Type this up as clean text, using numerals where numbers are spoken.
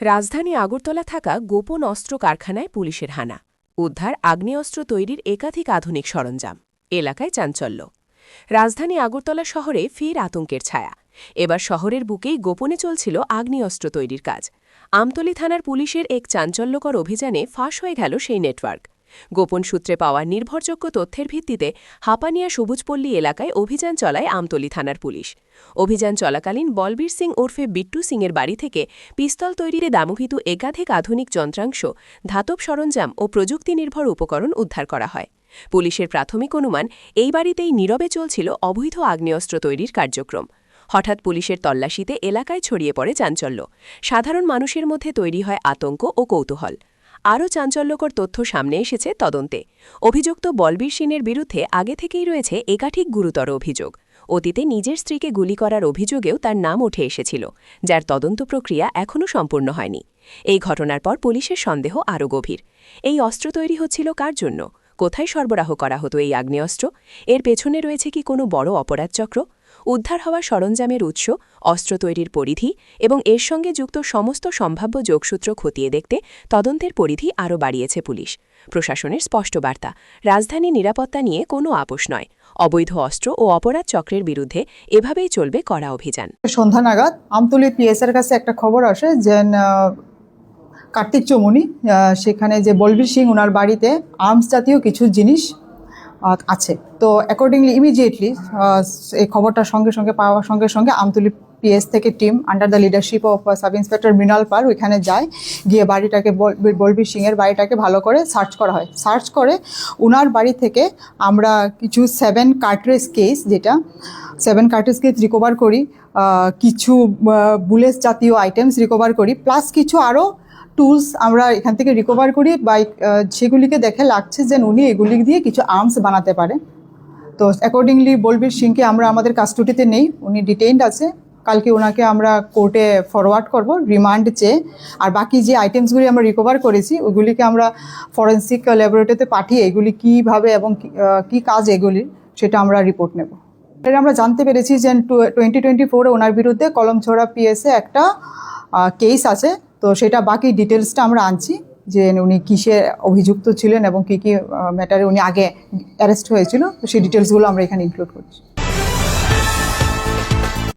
রাজধানী আগরতলা থাকা গোপন অস্ত্র কারখানায় পুলিশের হানা, উদ্ধার আগ্নেয়াস্ত্র তৈরির একাধিক আধুনিক সরঞ্জাম, এলাকায় চাঞ্চল্য। রাজধানী আগরতলা শহরে ফের আতঙ্কের ছায়া। এবার শহরের বুকেই গোপনে চলছিল আগ্নেয়াস্ত্র তৈরির কাজ। আমতলী থানার পুলিশের এক চাঞ্চল্যকর অভিযানে ফাঁস হয়ে গেল সেই নেটওয়ার্ক। গোপন সূত্রে পাওয়া নির্ভরযোগ্য তথ্যের ভিত্তিতে হাপানিয়া সবুজপল্লী এলাকায় অভিযান চলায় আমতলী থানার পুলিশ। অভিযান চলাকালীন বলবীর সিং ওরফে বিট্টু সিংয়ের বাড়ি থেকে পিস্তল তৈরিতে দামোহিত একাধিক আধুনিক যন্ত্রাংশ, ধাতব সরঞ্জাম ও প্রযুক্তি নির্ভর উপকরণ উদ্ধার করা হয়। পুলিশের প্রাথমিক অনুমান, এই বাড়িতেই নীরবে চলছিল অবৈধ আগ্নেয়াস্ত্র তৈরির কার্যক্রম। হঠাৎ পুলিশের তল্লাশিতে এলাকায় ছড়িয়ে পড়ে চাঞ্চল্য। সাধারণ মানুষের মধ্যে তৈরি হয় আতঙ্ক ও কৌতূহল। আরও চাঞ্চল্যকর তথ্য সামনে এসেছে তদন্তে। অভিযুক্ত বলবীর সিংয়ের বিরুদ্ধে আগে থেকেই রয়েছে একাধিক গুরুতর অভিযোগ। অতীতে নিজের স্ত্রীকে গুলি করার অভিযোগেও তার নাম উঠে এসেছিল, যার তদন্ত প্রক্রিয়া এখনও সম্পূর্ণ হয়নি। এই ঘটনার পর পুলিশের সন্দেহ আরও গভীর। এই অস্ত্র তৈরি হচ্ছিল কার জন্য? কোথায় সরবরাহ করা হতো এই আগ্নেয়াস্ত্র? এর পেছনে রয়েছে কি কোনো বড় অপরাধ চক্র? উদ্ধার হওয়া সরঞ্জামের উৎস, অস্ত্র তৈরির পরিধি এবং এর সঙ্গে যুক্ত সমস্ত সম্ভাব্য যোগসূত্র খতিয়ে দেখতে তদন্তের পরিধি আরও বাড়িয়েছে পুলিশ। প্রশাসনের স্পষ্ট বার্তা, রাজধানী নিরাপত্তা নিয়ে কোনো আপোষ নয়। অবৈধ অস্ত্র ও অপরাধ চক্রের বিরুদ্ধে এভাবেই চলবে কড়া অভিযান। সন্ধ্যা নাগাদ আমতলী পিএসের কাছে একটা খবর আসে যে কার্তিক চৌমুনি, সেখানে যে বলবীর সিং ওনার বাড়িতে আর্মস জাতীয় কিছু জিনিস আছে। তো অ্যাকর্ডিংলি ইমিডিয়েটলি এই খবরটা পাওয়ার সঙ্গে সঙ্গে আমতলী পিএস থেকে team under the leadership of sub inspector Mrinal Pal ওইখানে যায়। গিয়ে বাড়িটাকে বলবীর সিংয়ের বাড়িটাকে ভালো করে সার্চ করা হয়। সার্চ করে ওনার বাড়ি থেকে আমরা কিছু 7 কার্ট্রিজ কেস রিকভার করি, কিছু বুলেট জাতীয় আইটেমস রিকভার করি, প্লাস কিছু আরও টুলস আমরা এখান থেকে রিকভার করি। সেগুলিকে দেখে লাগছে যে উনি এগুলি দিয়ে কিছু আর্মস বানাতে পারে। তো অ্যাকর্ডিংলি বলবীর সিংকে আমরা আমাদের কাস্টডিতে নেই, উনি ডিটেইনড আছে। কালকে ওনাকে আমরা কোর্টে ফরওয়ার্ড করব রিমান্ড চেয়ে। আর বাকি যে আইটেমসগুলি আমরা রিকভার করেছি ওইগুলিকে আমরা ফরেন্সিক ল্যাবরেটরিতে পাঠিয়ে এগুলি কীভাবে এবং কী কাজ এগুলির সেটা আমরা রিপোর্ট নেব। এর আমরা জানতে পেরেছি যে 2024-এ ওনার বিরুদ্ধে কলমছড়া পিএসে একটা কেস আছে। তো সেটা বাকি ডিটেলসটা আমরা আনছি যে উনি কিসে অভিযুক্ত ছিলেন এবং কী কী ম্যাটারে উনি আগে অ্যারেস্ট হয়েছিল, সেই ডিটেলসগুলো আমরা এখানে ইনক্লুড করছি।